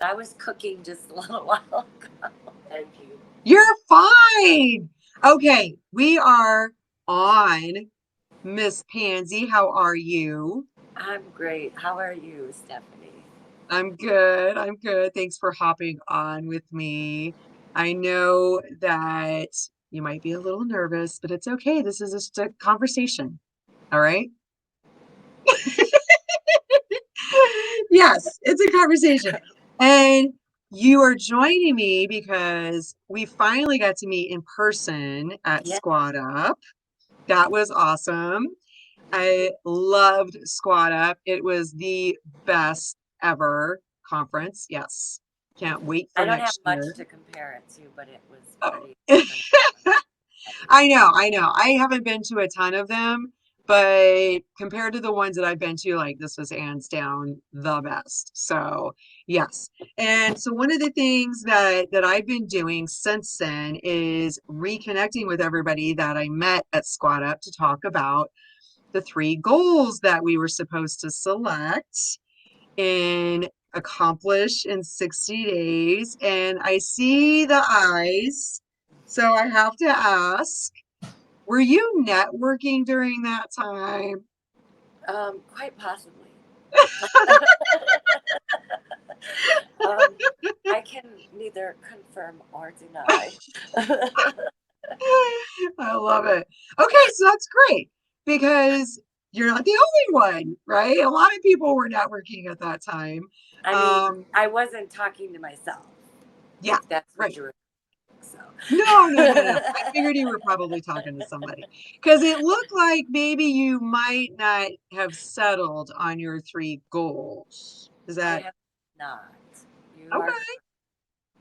I was cooking just a little while ago. Thank you. You're fine. Okay, we are on. Miss Pansy, how are you? I'm great. How are you, Stephanie? I'm good. I'm good. Thanks for hopping on with me. I know that you might be a little nervous, but it's okay. This is just a conversation. All right? Yes, it's a conversation. And you are joining me because we finally got to meet in person at Yeah, SquadUp. That was awesome. I loved SquadUp. It was the best ever conference. Yes. Can't wait I for don't have next much year. to compare it to, but it was Oh. pretty phenomenal. I know, I know. I haven't been to a ton of them, but compared to the ones that I've been to, like this was hands down the best. So, yes. And so one of the things that I've been doing since then is reconnecting with everybody that I met at Squad Up to talk about the three goals that we were supposed to select and accomplish in 60 days. And I see the eyes. So I have to ask, were you networking during that time? Quite possibly. um, I can neither confirm or deny. I love it. Okay, so that's great because you're not the only one, right? A lot of people were networking at that time. I mean, Um, I wasn't talking to myself, yeah, if that's what right. you were. So, No, no, no, no, no. I figured you were probably talking to somebody because it looked like maybe you might not have settled on your three goals. Is I that have not. You are correct. okay?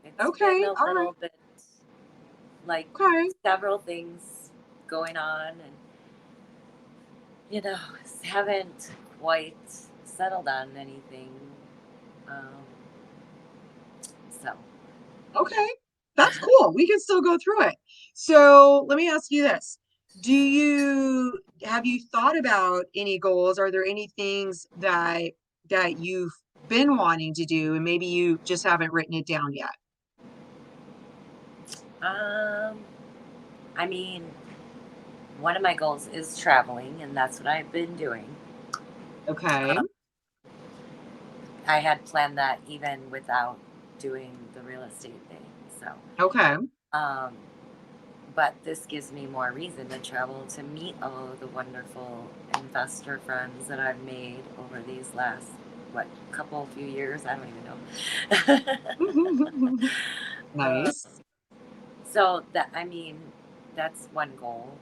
It's been Okay, a all right, little bit like okay. several things going on, and you know, haven't quite settled on anything. Um, so, Okay, that's cool. We can still go through it. So let me ask you this. Do you have you thought about any goals? Are there any things that you've been wanting to do and maybe you just haven't written it down yet? um, I mean, one of my goals is traveling, and that's what I've been doing. Okay. Um, I had planned that even without doing the real estate thing. So, Okay. um, but this gives me more reason to travel to meet all of the wonderful investor friends that I've made over these last what couple few years. I don't even know. uh, Nice. so that I mean, that's one goal,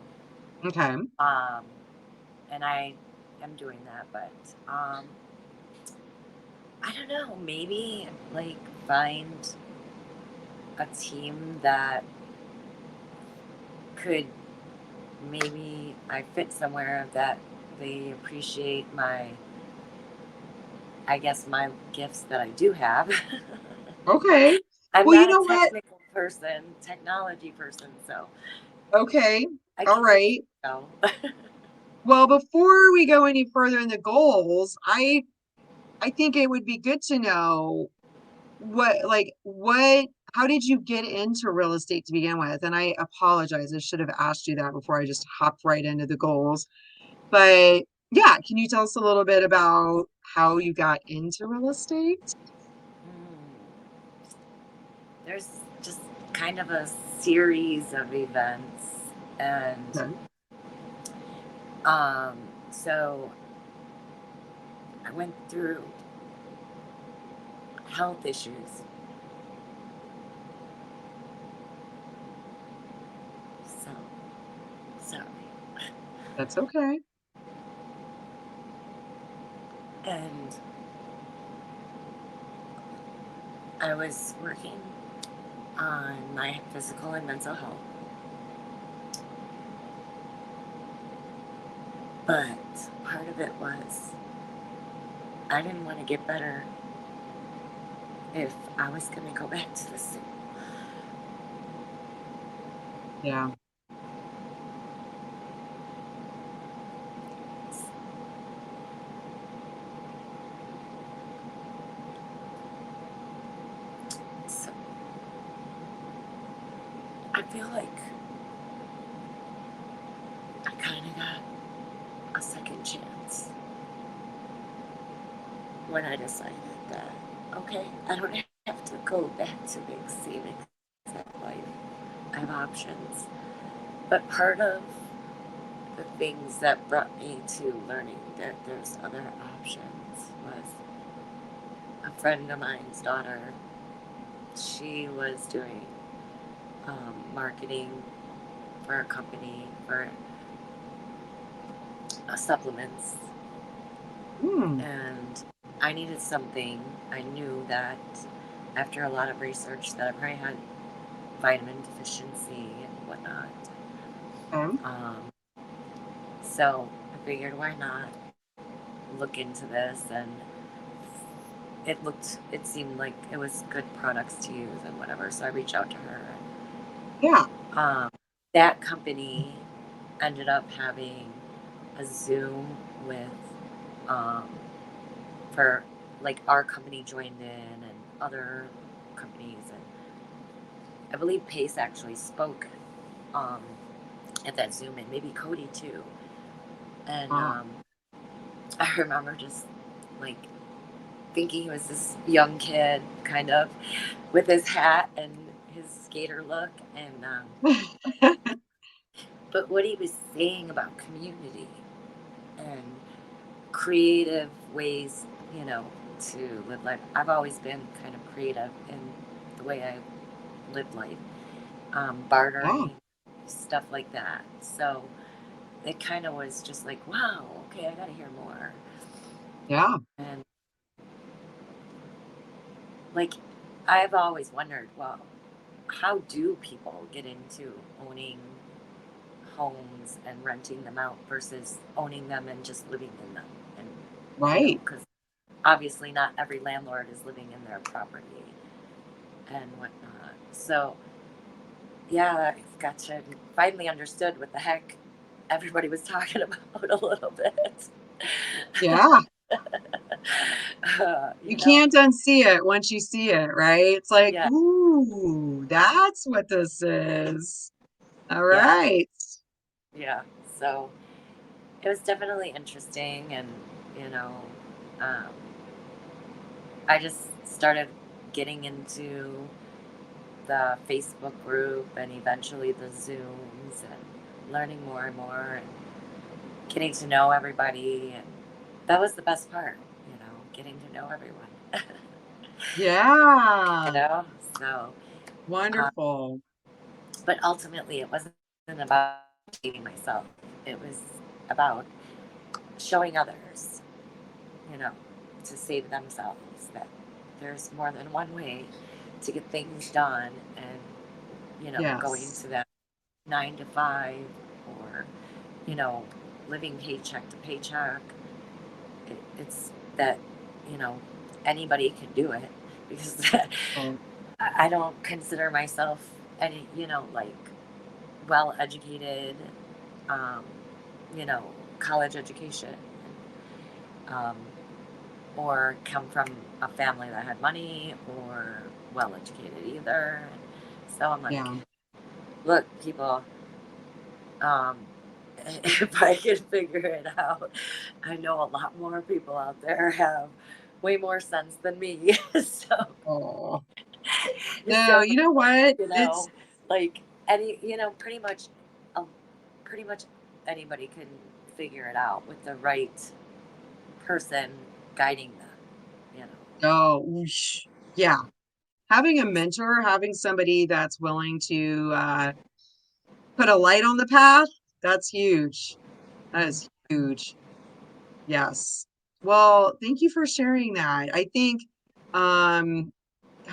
Okay. um, and I am doing that. But I don't know. Maybe like find a team that could maybe I fit somewhere that they appreciate my I guess my gifts that I do have. Okay. I'm Well, you not a know what? technical person, technology person, so Okay. I All can give it right. a go. Well, before we go any further in the goals, I think it would be good to know what how did you get into real estate to begin with? And I apologize, I should have asked you that before I just hopped right into the goals. But yeah, can you tell us a little bit about how you got into real estate? Hmm. There's just kind of a series of events, and Okay. um, so I went through health issues. So sorry, That's okay. and I was working on my physical and mental health. But part of it was I didn't want to get better if I was going to go back to the soup. Yeah. feel like I kind of got a second chance when I decided that, okay, I don't have to go back to the same exact life. I have options. But part of the things that brought me to learning that there's other options was a friend of mine's daughter. She was doing marketing for a company for supplements, Hmm. and I needed something. I knew that after a lot of research that I probably had vitamin deficiency and whatnot. Okay. Um, so I figured, why not look into this? And it seemed like it was good products to use and whatever. So I reached out to her. Yeah. Um, that company ended up having a Zoom with, um, for like our company joined in and other companies, and I believe Pace actually spoke um, at that Zoom, and maybe Cody too. And Wow. I remember just like thinking he was this young kid, kind of with his hat and his skater look, and but what he was saying about community and creative ways, you know, to live life. I've always been kind of creative in the way I live life, Yeah. bartering, stuff like that. So it kind of was just like, wow, okay, I got to hear more. Yeah. And like, I've always wondered, well, how do people get into owning homes and renting them out versus owning them and just living in them? And, you know, Right. because obviously not every landlord is living in their property and whatnot. So, yeah, I got to finally understood what the heck everybody was talking about a little bit. Yeah. You You know, can't unsee it once you see it, right? It's like, yeah, ooh, that's what this is. All yeah, right. yeah. So it was definitely interesting, and you know, um, I just started getting into the Facebook group and eventually the Zooms and learning more and more and getting to know everybody. And that was the best part, getting to know everyone. you Yeah. know, so, um, Wonderful. but ultimately it wasn't about dating myself. It was about showing others, you know, to save themselves that there's more than one way to get things done and, going Yes. to that 9 to 5 or, you know, living paycheck to paycheck. It's that, you know, anybody can do it because Oh, I don't consider myself any, like well educated, um, you know, college education, um, or come from a family that had money or well educated either. So I'm like, yeah. look, people, um, if I can figure it out, I know a lot more people out there have way more sense than me. so, Oh. No, so you know what? you It's know, like any, um, pretty much anybody can figure it out with the right person guiding them. You know. oh, whoosh. Yeah. Having a mentor, having somebody that's willing to put a light on the path, that's huge. That is huge. Yes. Well, thank you for sharing that. I think, um,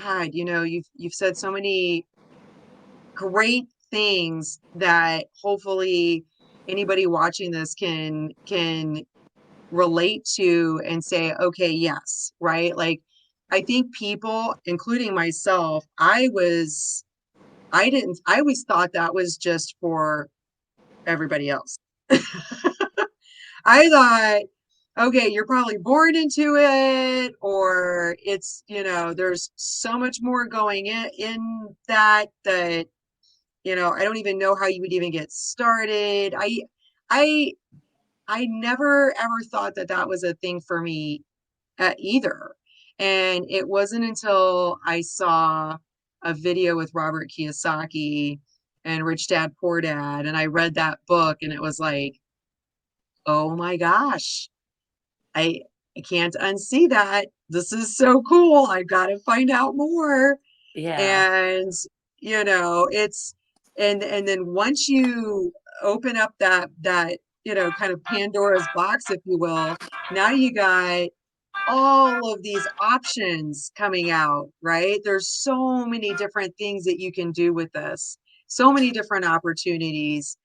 God, you've said so many great things that hopefully anybody watching this can relate to and say, okay, yes, right? Like, I think people, including myself, I always thought that was just for everybody else. I thought, okay, you're probably born into it, or there's so much more going in that I don't even know how you would even get started. I I never ever thought that that was a thing for me either. And it wasn't until I saw a video with Robert Kiyosaki and Rich Dad Poor Dad, and I read that book, and it was like, oh my gosh, I I can't unsee that. This is so cool. I've got to find out more. Yeah. And it's and then once you open up that kind of Pandora's box, if you will, now you got all of these options coming out, right? There's so many different things that you can do with this, so many different opportunities.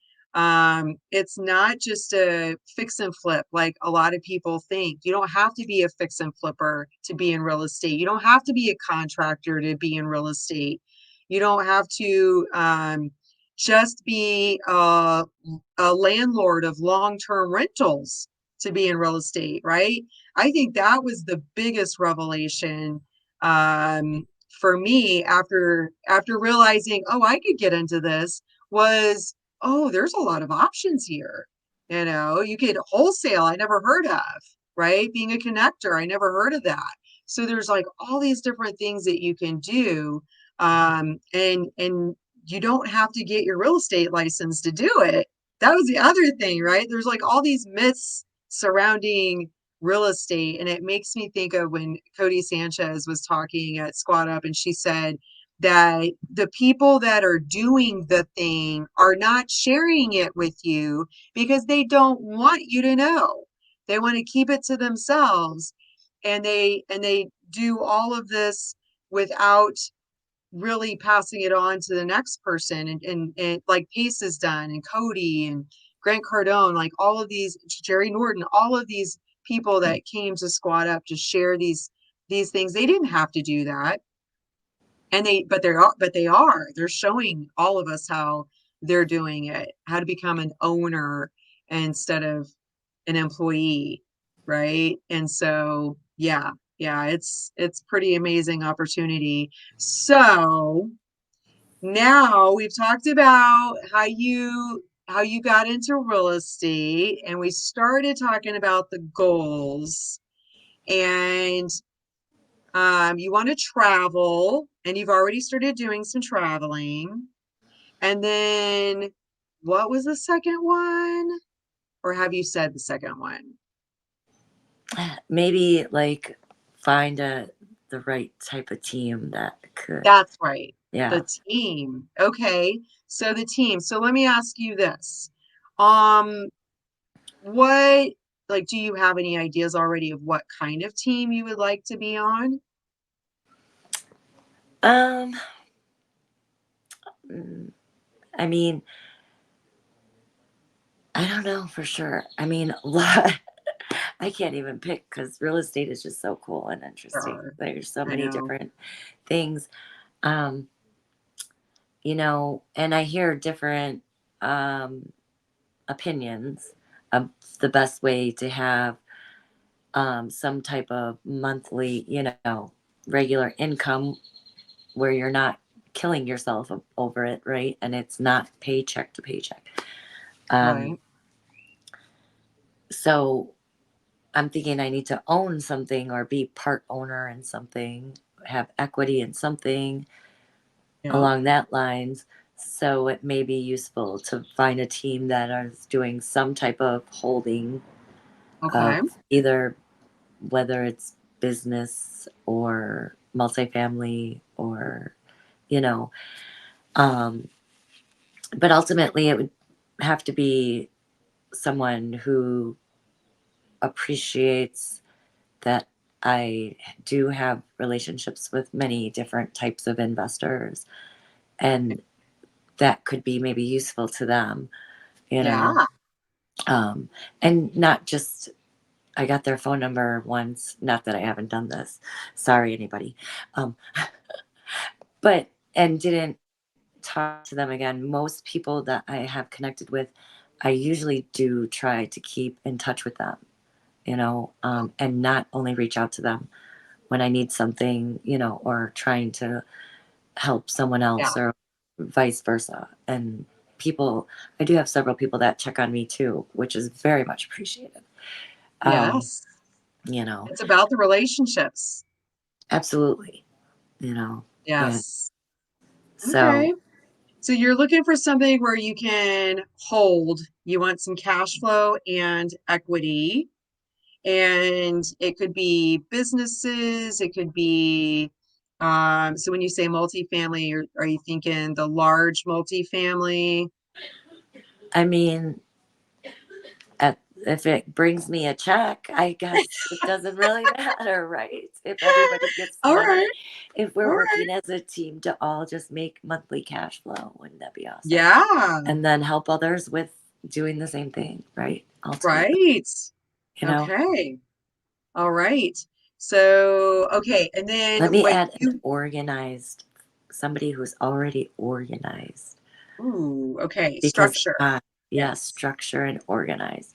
It's not just a fix and flip like a lot of people think. You don't have to be a fix and flipper to be in real estate. You don't have to be a contractor to be in real estate. You don't have to just be a landlord of long-term rentals to be in real estate, right? I think that was the biggest revelation for me after realizing, oh, I could get into this was, oh, there's a lot of options here. You could wholesale, I never heard of, right? Being a connector, I never heard of that. So there's like all these different things that you can do. And you don't have to get your real estate license to do it. That was the other thing, right? There's like all these myths surrounding real estate. And it makes me think of when Cody Sanchez was talking at SquadUp, and she said that the people that are doing the thing are not sharing it with you because they don't want you to know. They want to keep it to themselves. And they do all of this without really passing it on to the next person. And like Pace has done, and Cody and Grant Cardone, like all of these, Jerry Norton, all of these people that came to SquadUp to share these things. They didn't have to do that. And they're showing all of us how they're doing it, how to become an owner instead of an employee, right? And so yeah, it's pretty amazing opportunity. So now we've talked about how you got into real estate, and we started talking about the goals. And you want to travel, and you've already started doing some traveling. And then what was the second one? Or have you said the second one? Maybe like find the right type of team that could. That's right. Yeah. The team. Okay. So the team. So let me ask you this. Um, what, like, do you have any ideas already of what kind of team you would like to be on? Um. mm, I mean, I don't know for sure. I mean, a lot. I can't even pick because real estate is just so cool and interesting. Sure. There's so I many know. different things. Um, and I hear different um, opinions of the best way to have some type of monthly, regular income where you're not killing yourself over it, right? And it's not paycheck to paycheck. Um, Right. so I'm thinking I need to own something or be part owner in something, have equity in something Yeah. along that lines. So it may be useful to find a team that is doing some type of holding Okay. of either whether it's business or multifamily or you know um, but ultimately it would have to be someone who appreciates that I do have relationships with many different types of investors, and that could be maybe useful to them, you know. Yeah. Um, and not just I got their phone number once, not that I haven't done this. Sorry, anybody. Um, but and didn't talk to them again. Most people that I have connected with, I usually do try to keep in touch with them, and not only reach out to them when I need something, or trying to help someone Yeah. else or vice versa. And people, I do have several people that check on me too, which is very much appreciated. Um, Yes. you know, It's about the relationships. absolutely, you know, and Yes. so Okay. So you're looking for something where you can hold. You want some cash flow and equity. And it could be businesses, it could be so when you say multifamily, are you thinking the large multifamily? I mean, at, if it brings me a check, I guess it doesn't really matter, right? If everybody gets All money, right. if we're All right. working as a team to all just make monthly cash flow, wouldn't that be awesome? Yeah. And then help others with doing the same thing, right? Ultimately, Right. you know, Okay. All right. So, okay. And then let me what add an you, organized, somebody who's already organized ooh, okay. because Structure. yeah, Yes. structure and organize.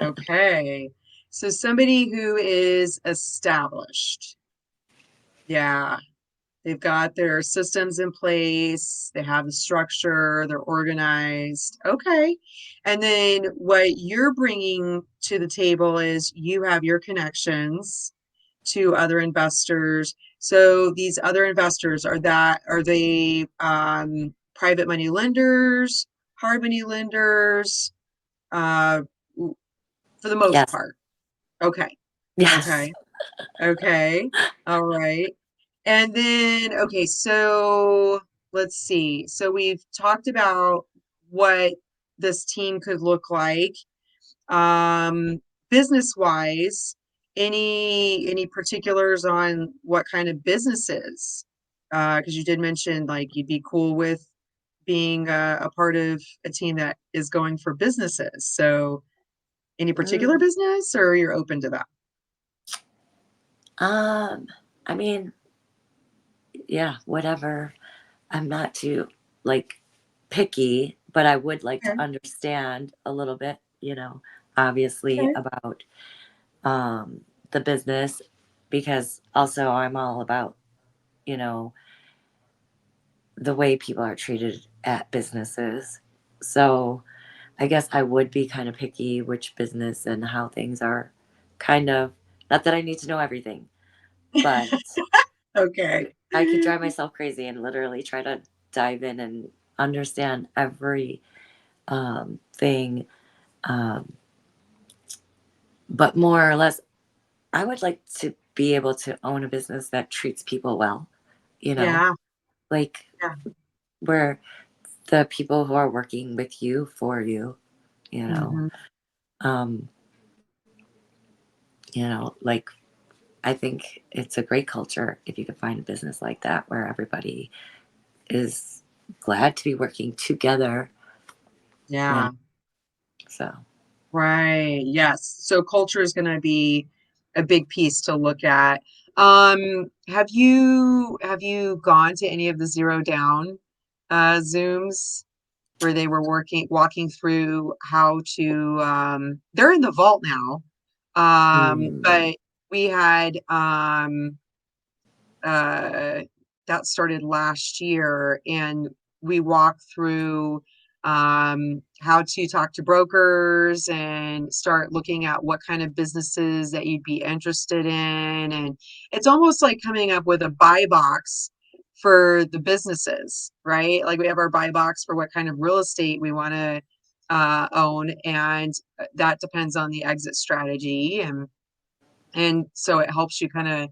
Okay. So somebody who is established. Yeah. They've got their systems in place, they have the structure, they're organized. Okay. And then what you're bringing to the table is you have your connections to other investors. So these other investors are they private money lenders, hard money lenders, uh, for the most Yes, part. Okay. yes. Okay. Okay. All right. And then, okay, so let's see. So we've talked about what this team could look like. Business wise, any particulars on what kind of businesses? Because you did mention like you'd be cool with being a part of a team that is going for businesses. So any particular Mm, business or you're open to that? um, I mean, yeah, whatever. I'm not too like picky, but I would like to Okay. understand a little bit, obviously Okay. about um the business because also I'm all about, you know, the way people are treated at businesses. So I guess I would be kind of picky which business and how things are kind of, not that I need to know everything, but Okay. I could drive myself crazy and literally try to dive in and understand every thing. Um, but more or less, I would like to be able to own a business that treats people well, you know, Yeah. like Yeah. where the people who are working with you for you, you know, Hmm. um, like I think it's a great culture if you can find a business like that where everybody is glad to be working together, you know. Yeah. So, Right. Yes. So culture is going to be a big piece to look at. Have you gone to any of the zero down Zooms where they were walking through how to they're in the vault now. mm, But we had uh, that started last year, and we walked through how to talk to brokers and start looking at what kind of businesses that you'd be interested in. And it's almost like coming up with a buy box for the businesses, right? Like we have our buy box for what kind of real estate we want to own, and that depends on the exit strategy. And so it helps you kind of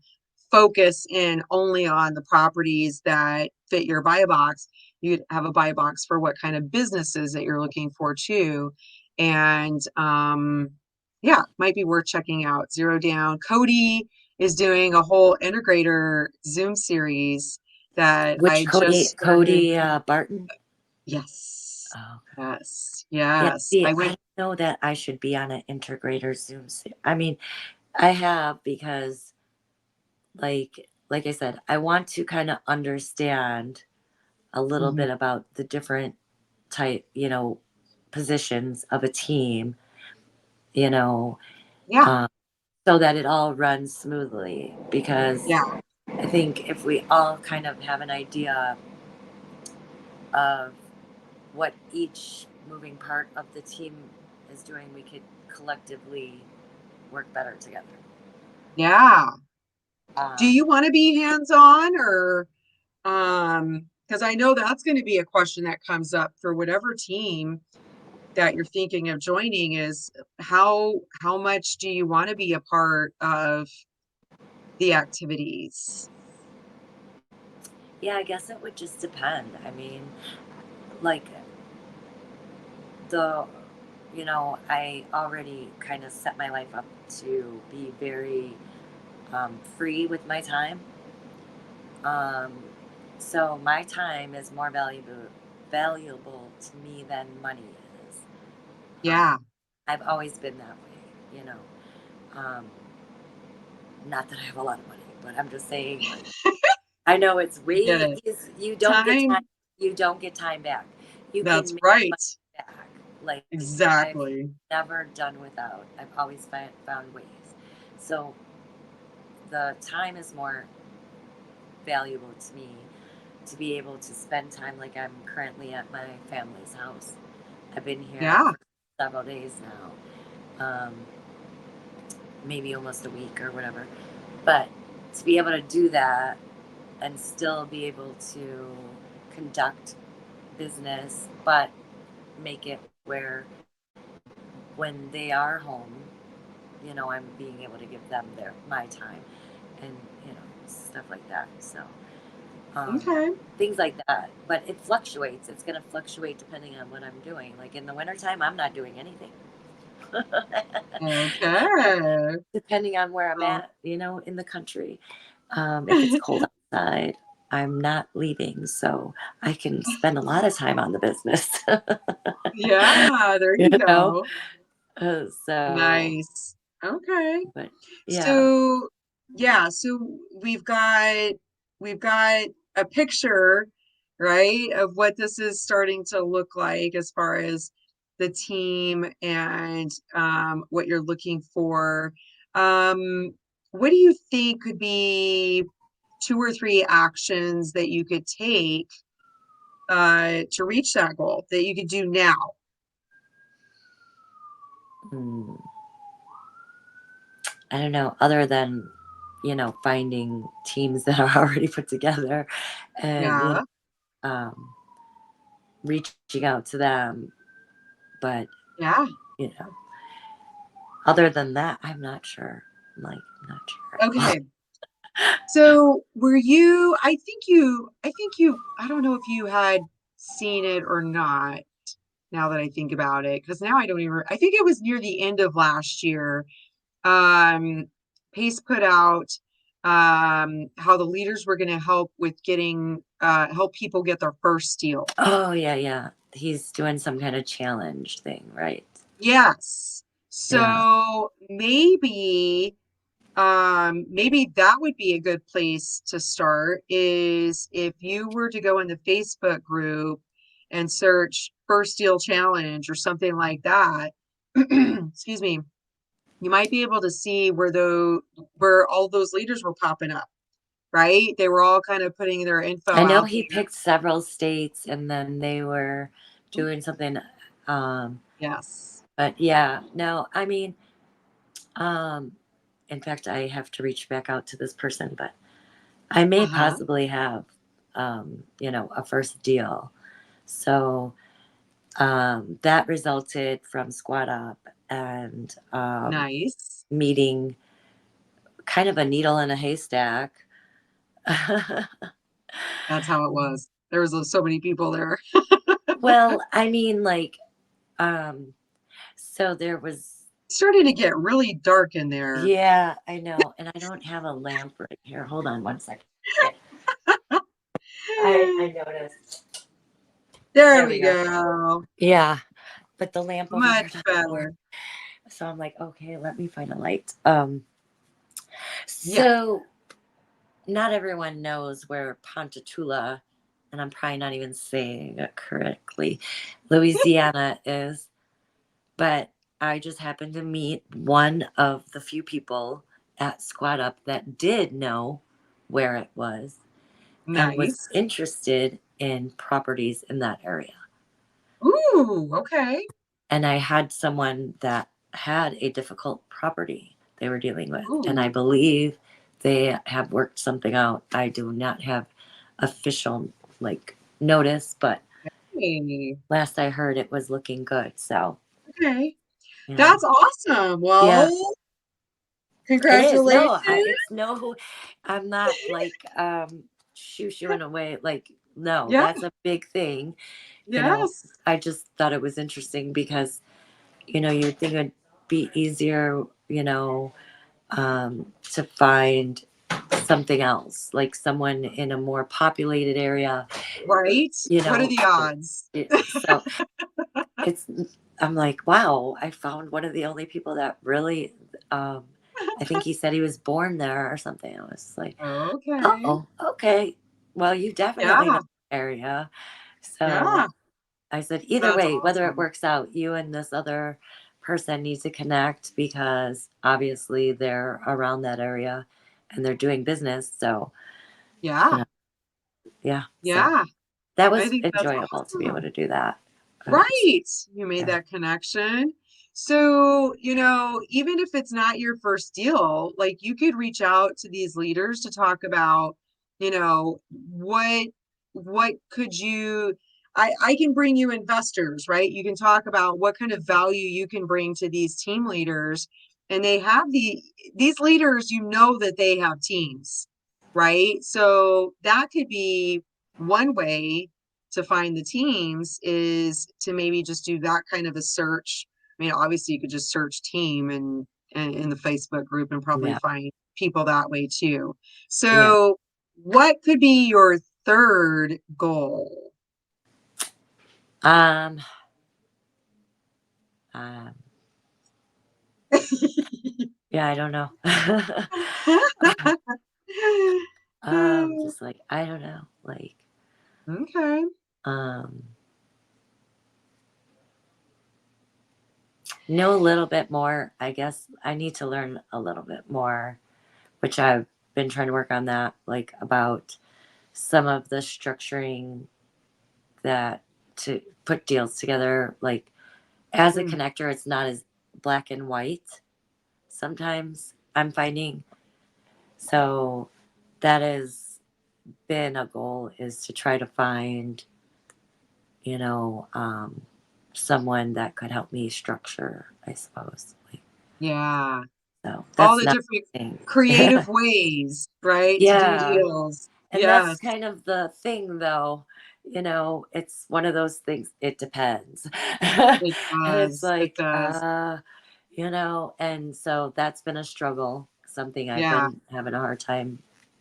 focus in only on the properties that fit your buy box. You'd have a buy box for what kind of businesses that you're looking for too. And yeah, might be worth checking out. Zero Down. Cody is doing a whole integrator Zoom series that which I just started. Cody Barton? Yes. Oh, Yes. yeah. Yes. See, I I went, don't know that I should be on an integrator Zoom. I mean, I have because, like I said, I want to kind of understand a little mhm. bit about the different type, positions of a team, you know, Yeah. um, so that it all runs smoothly. Because Yeah. I think if we all kind of have an idea of what each moving part of the team is doing, we could collectively work better together. Yeah. Do Um, you want to be hands-on or because I know that's going to be a question that comes up for whatever team that you're thinking of joining is how much do you want to be a part of the activities? yeah, I guess it would just depend. I mean, like the, I already kind of set my life up to be very free with my time. Um, so my time is more valuable to me than money is. Um, Yeah. I've always been that way, you know. Um, Not that I have a lot of money, but I'm just saying, like, I know it's I get way it. you don't get time. Time, You don't get time back. You that's can make right. money back. Like I've Exactly. never done without. I've always found ways. So the time is more valuable to me to be able to spend time like I'm currently at my family's house. I've been here Yeah. for several days now, maybe almost a week or whatever. But to be able to do that and still be able to conduct business, but make it where when they are home, I'm being able to give them my time and stuff like that. So um, Okay. things like that. But it fluctuates. It's going to fluctuate depending on what I'm doing. Like in the wintertime, I'm not doing anything. Okay. Depending on where I'm Well, at, in the country. If it's cold outside, I'm not leaving, so I can spend a lot of time on the business. yeah, there you you know, go. so, Nice. Okay. but yeah. So yeah, so we've got a picture, right, of what this is starting to look like as far as the team and what you're looking for. Um, what do you think could be two or three actions that you could take to reach that goal that you could do now? Mm, I don't know. Other than finding teams that are already put together, and Yeah. reaching out to them, but Yeah. you know, other than that, I'm not sure. I'm like not sure at all. Okay. So were you, I think you, I don't know if you had seen it or not now that I think about it, because now I don't even, I think it was near the end of last year. Um, Pace put out how the leaders were going to help with getting, help people get their first deal. Oh yeah, yeah. He's doing some kind of challenge thing, right? Yes. Yeah. So maybe that would be a good place to start is if you were to go in the Facebook group and search first deal challenge or something like that. Excuse me, you might be able to see where all those leaders were popping up, right? They were all kind of putting their info I know out he there. picked several states and then they were doing something. Um, Yes. but yeah, no, I mean, um, in fact, I have to reach back out to this person, but I may Uh-huh. possibly have, a first deal. So that resulted from SquadUp and Nice. meeting kind of a needle in a haystack. That's how it was. There was so many people there. Well, I mean, like, um, so there was, Starting to get really dark in there. yeah, I know, and I don't have a lamp right here. Hold on one second. I noticed. There There we we go. go. Yeah, but the lamp over here Much doesn't work. better. So I'm like, okay, let me find a light. Yeah. So not everyone knows where Ponchatoula, and I'm probably not even saying it correctly, Louisiana is, but I just happened to meet one of the few people at Squad Up that did know where it was and was Nice. interested in properties in that area. Ooh, okay. And I had someone that had a difficult property they were dealing with. And I Ooh. believe they have worked something out. I do not have official like notice, but Hey, last I heard it was looking good. So, okay. you know, That's awesome. yeah, Well, it is. congratulations. No, it's no, I'm not like, shoo shooing away. Like, no, Yeah, that's a big thing. You know, yes. I just thought it was interesting because, you'd think it'd be easier, to find something else, like someone in a more populated area, Right? you What are know. the odds? So it's, I'm like, wow, I found one of the only people that really, um, I think he said he was born there or something. I was like, Okay. oh, okay. Well, you definitely know Yeah, the area. So yeah. I said, either That's way, whether it awesome. works out, you and this other person need to connect because obviously they're around that area and they're doing business. So, you Yeah, know, yeah. So yeah. that I was think that's enjoyable to be able awesome. to do that. Right. You made Yeah. that connection. So, even if it's not your first deal, like you could reach out to these leaders to talk about, you know, what what could you I can bring you investors, right? You can talk about what kind of value you can bring to these team leaders. And they have these leaders, that they have teams, right? So that could be one way to find the teams is to maybe just do that kind of a search. I mean, obviously you could just search team and in the Facebook group and probably Yeah. find people that way too. Yeah. So what could be your third goal? Um, um, yeah, I don't know. Just like, I don't know, like, Okay. um, know a little bit more. I guess I need to learn a little bit more, which I've been trying to work on that, like about some of the structuring that to put deals together. Like as a Mm, connector, it's not as black and white. Sometimes I'm finding. So that has been a goal is to try to find, you know, um, someone that could help me structure, I suppose. Like, yeah. so All that's the not different a thing. creative ways, right, to do Yeah. deals. And that's Yes, kind of the thing, though. It's one of those things, it depends. And it it's does. It like, does. and so that's been a struggle, something I've Yeah. been having a hard time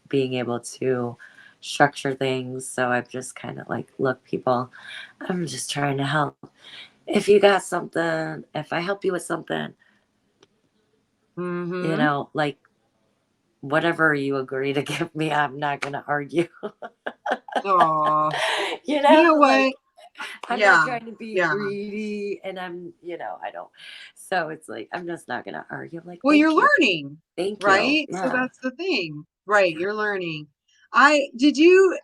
being able to structure things. So I've just kind of like, look, people, I'm just trying to help. If you got something, if I help you with something, Mm-hmm. like whatever you agree to give me, I'm not going to argue. Oh, you know what? Like I'm not Yeah, trying to be yeah. greedy and I don't. So it's like, I'm just not going to argue. I'm like, Well, you're thank you. learning, Thank you. right? So Yeah. that's the thing. Right, you're learning. Did you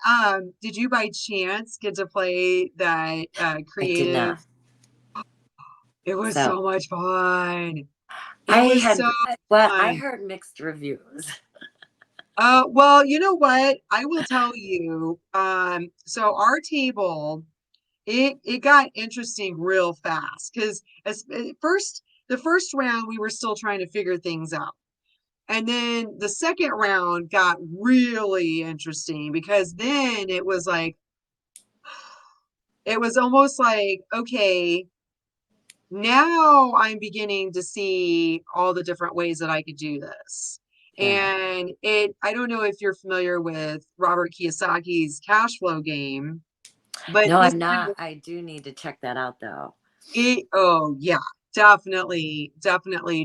by chance get to play that I did creative? not. It was So so much fun. It I was so had, well, I fun. heard mixed reviews. Well, you know what? I will tell you. So our table, it got interesting real fast because the first round we were still trying to figure things out. And then the second round got really interesting because then it was almost like, okay, now I'm beginning to see all the different ways that I could do this. Yeah. And I don't know if you're familiar with Robert Kiyosaki's cash flow game, but No, this I'm kind not. of I do need to check that out though. oh yeah, definitely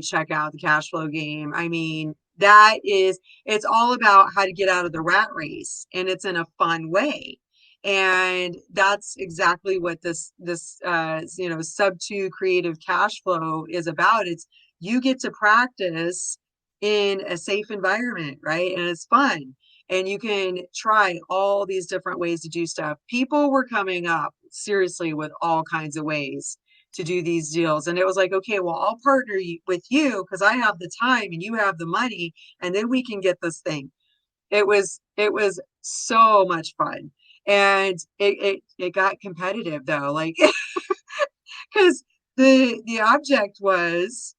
check out the cash flow game. I mean, it's all about how to get out of the rat race and it's in a fun way. And that's exactly what this sub two creative cash flow is about. It's you get to practice in a safe environment, right? And it's fun. and you can try all these different ways to do stuff. People were coming up seriously with all kinds of ways to do these deals. And it was like, okay, well, I'll partner with you because I have the time and you have the money, and then we can get this thing. It was so much fun. And it got competitive though, like because the object was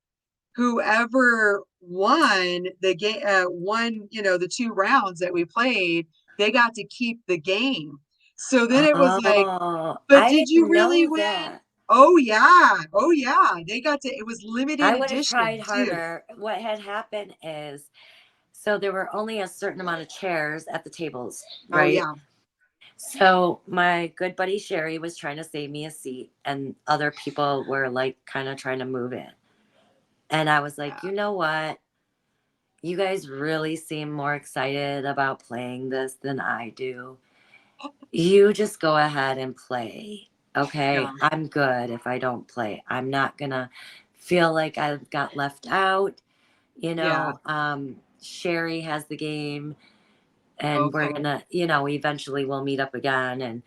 whoever won the game, won, the 2 rounds that we played, they got to keep the game. So then it was like, Oh, but I did you didn't really know win? that. Oh yeah. Oh yeah. They got to, it was limited I would have tried edition too. harder. What had happened is, so there were only a certain amount of chairs at the tables, Oh right? yeah. So my good buddy Sherry was trying to save me a seat, and other people were like kind of trying to move in. And I was like, Yeah. you know what? You guys really seem more excited about playing this than I do. You just go ahead and play. Yeah. Okay. I'm good if I don't play. I'm not going to feel like I got left out. Yeah. Sherry has the game, and we're Okay. going to, eventually we'll meet up again. And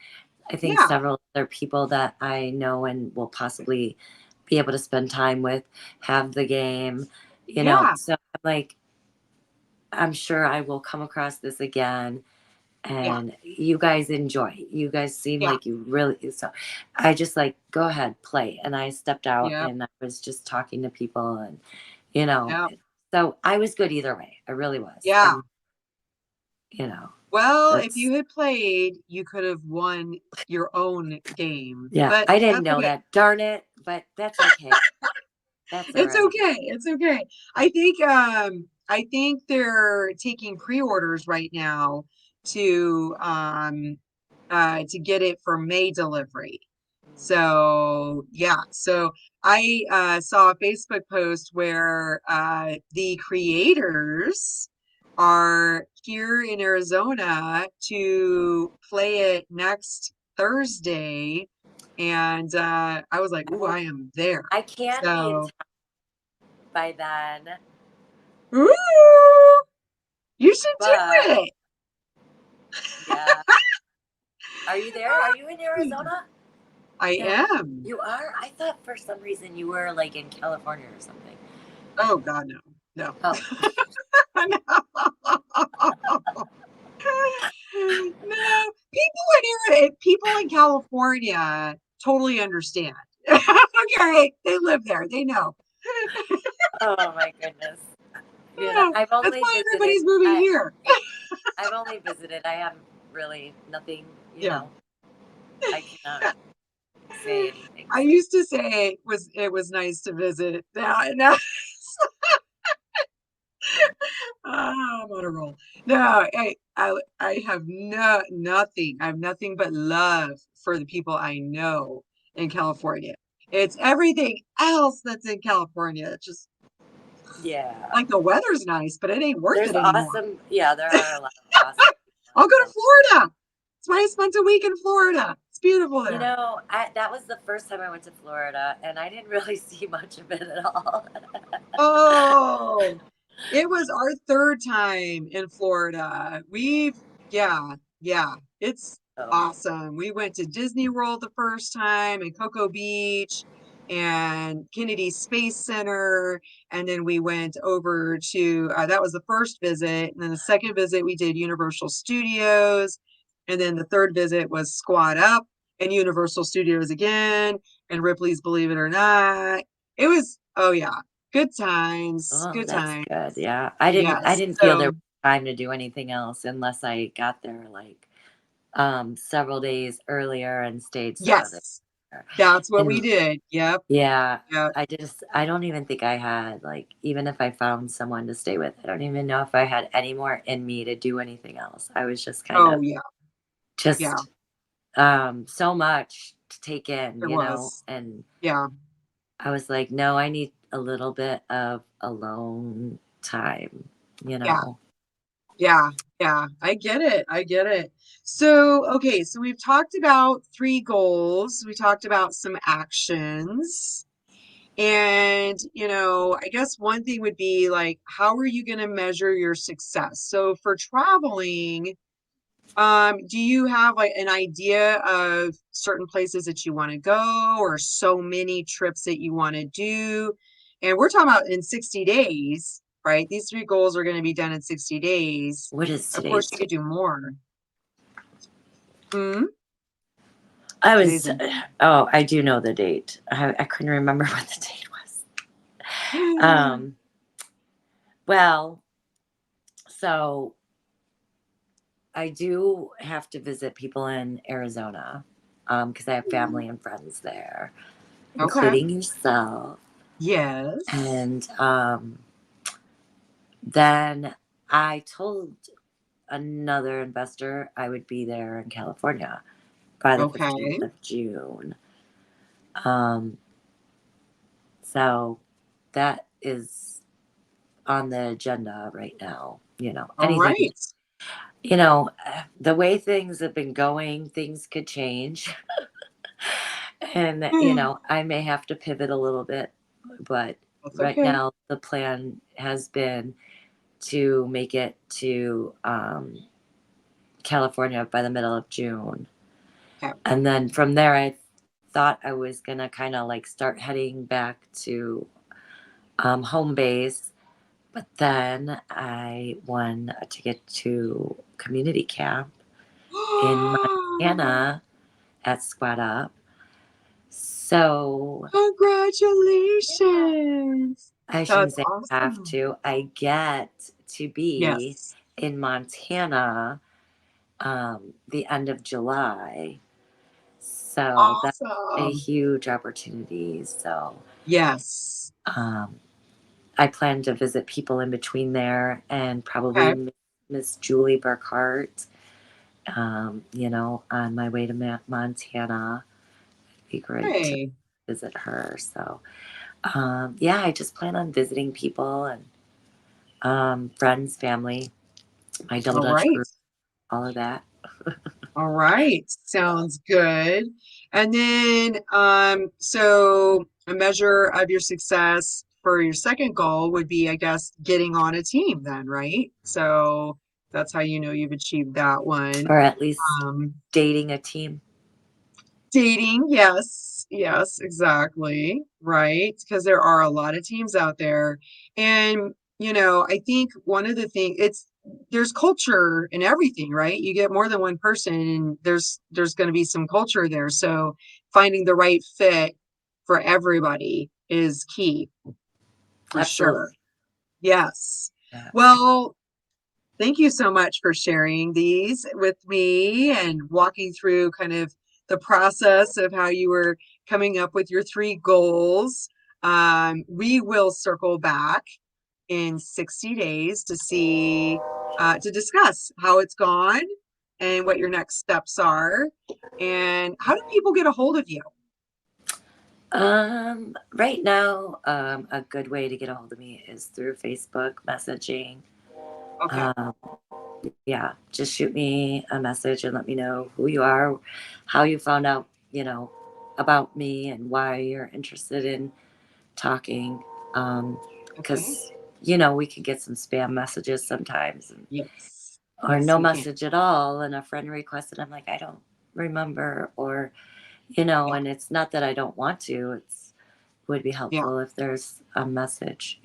I think Yeah. several other people that I know and will possibly be able to spend time with have the game, Yeah. So I'm like, I'm sure I will come across this again, Yeah. and you guys enjoy. You guys seem Yeah. like you really, so I just like, go ahead, play. And I stepped out Yeah. and I was just talking to people, and you know, Yeah. so I was good either way. I really was. Yeah. And you know, Well, if that's you had played, you could have won your own game, yeah, but I didn't that's know okay. that. Darn it, but that's okay. That's all It's right. okay. It's okay. I think they're taking pre-orders right now to get it for May delivery. So yeah, so I saw a Facebook post where the creators are here in Arizona to play it next Thursday, and I was like, "Ooh, Well, I am there." I can be in So, town by then, ooh, you should but do it. yeah. Are you there? Are you in Arizona? I No, am. you are. I thought for some reason you were like in California or something. Oh God, no, no, Oh, no. No, people in California totally understand. Okay, they live there. They know. oh my goodness. Yeah, I've that's only why visited. everybody's moving I here. I've only visited. I haven't really nothing. Yeah. I cannot say anything. I used to say it was nice to visit. Now, I'm on a roll. No, I have nothing. I have nothing but love for the people I know in California. It's everything else that's in California. It's just Yeah, like the weather's nice, but it ain't worth there's it anymore. awesome. Yeah, there are a lot of awesome people I'll in go to California. Florida. That's why I spent a week in Florida. It's beautiful there. That was the first time I went to Florida, and I didn't really see much of it at all. Oh, it was our third time in Florida. Yeah, yeah, it's So, awesome. We went to Disney World the first time and Cocoa Beach and Kennedy Space Center. And then we went over to, that was the first visit. And then the second visit, we did Universal Studios. And then the third visit was Squad Up and Universal Studios again and Ripley's Believe It or Not. It was, oh yeah. Good times, oh, good that's times. good. Yeah, I Yes. didn't feel there So, was time to do anything else unless I got there like several days earlier and stayed several days. yes, that's what we And did. Yep. yeah, Yep. I don't even think I had, like, even if I found someone to stay with, I don't even know if I had any more in me to do anything else. I was just kind Oh, of yeah. Yeah, just so much to take in, there was. and Yeah. I was like, no, I need a little bit of alone time, you Yeah. know. Yeah. Yeah. I get it. I get it. So, okay. So we've talked about 3 goals. We talked about some actions. And, I guess one thing would be like, how are you going to measure your success? So for traveling, do you have like an idea of certain places that you want to go or so many trips that you want to do? And we're talking about in 60 days, right? These three goals are going to be done in 60 days. What is Of course, today's you date? could do more. Hmm? I Today's was, a oh, I do know the date. I couldn't remember what the date was. Um, well, so I do have to visit people in Arizona because I have family and friends there, Okay. including yourself. Yes. And then I told another investor I would be there in California by the Okay. 15th of June. Um, so that is on the agenda right now. All Anything, right. the way things have been going, things could change. And, I may have to pivot a little bit, but That's right okay. now the plan has been to make it to California by the middle of June. Okay. And then from there, I thought I was going to kind of like start heading back to home base. But then I won a ticket to community camp in Montana at SquadUp. So Congratulations. I shouldn't That's say have awesome. to. I get to be Yes. in Montana the end of July. So that's a Awesome. huge opportunity. So Yes. um, I plan to visit people in between there and probably Okay. Miss Julie Burkhart, on my way to Montana. It'd be great to Hey. visit her. So, yeah, I just plan on visiting people and friends, family, my double All Dutch right. group, all of that. All right. Sounds good. And then, so a measure of your success for your second goal would be, I guess, getting on a team then, right? So that's how you know you've achieved that one. Or at least Um, dating a team. Dating, yes, yes, exactly, right? Because there are a lot of teams out there. And, I think one of the things there's culture in everything, right? You get more than one person and there's going to be some culture there. So finding the right fit for everybody is key for Absolutely. sure. Yes. Absolutely. Well, thank you so much for sharing these with me and walking through kind of the process of how you were coming up with your three goals. We will circle back in 60 days to see, to discuss how it's gone and what your next steps are. And how do people get a hold of you? Right now, a good way to get a hold of me is through Facebook messaging. Okay. Um, yeah, just shoot me a message and let me know who you are, how you found out, about me and why you're interested in talking. Okay. Because, we can get some spam messages sometimes Yes. or Yes, no we can. message at all. And a friend requested, I'm like, I don't remember. Or, Yeah. and it's not that I don't want to, it's would be Yeah. helpful if there's a message.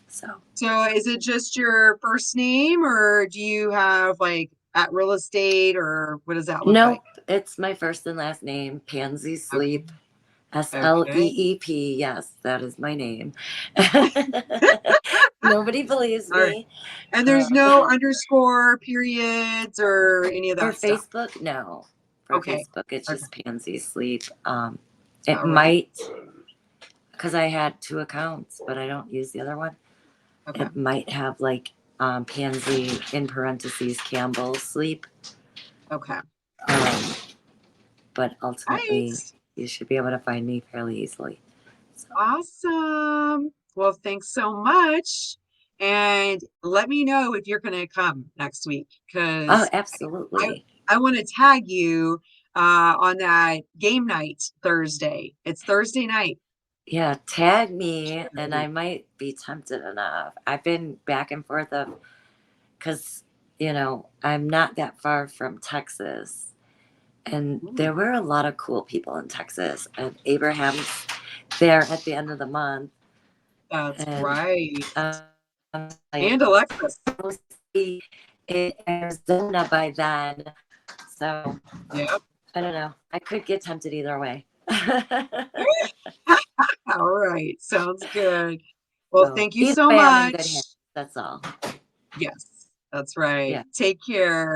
So, So is it just your first name or do you have like at real estate or what does that look like? nope, it's my first and last name, Pansy Okay. Sleep. Okay. Sleep. Yes, that is my name. Nobody believes All right. me. And there's Um, no underscore periods or any of for that stuff. Facebook, no. For Okay. Facebook, it's Okay. just Pansy Sleep. It All right. might, because I had two accounts, but I don't use the other one. Okay. It might have like Pansy in parentheses Campbell Sleep. Okay. Um, but Right. ultimately, you should be able to find me fairly easily. So, Awesome. Well, thanks so much. And let me know if you're going to come next week oh, because I absolutely. I want to tag you on that game night Thursday. It's Thursday night. Yeah, tag me and I Right. might be tempted enough. I've been back and forth of because, I'm not that far from Texas. And Ooh, there were a lot of cool people in Texas. And Abraham's there at the end of the month. that's And right. I'm like, And Alexis. we'll see in Arizona by then. So Yep. I don't know. I could get tempted either way. All right. Sounds good. Well, So thank you either so way, I'm in good hands. much. That's all. Yes, that's right. Yeah. Take care.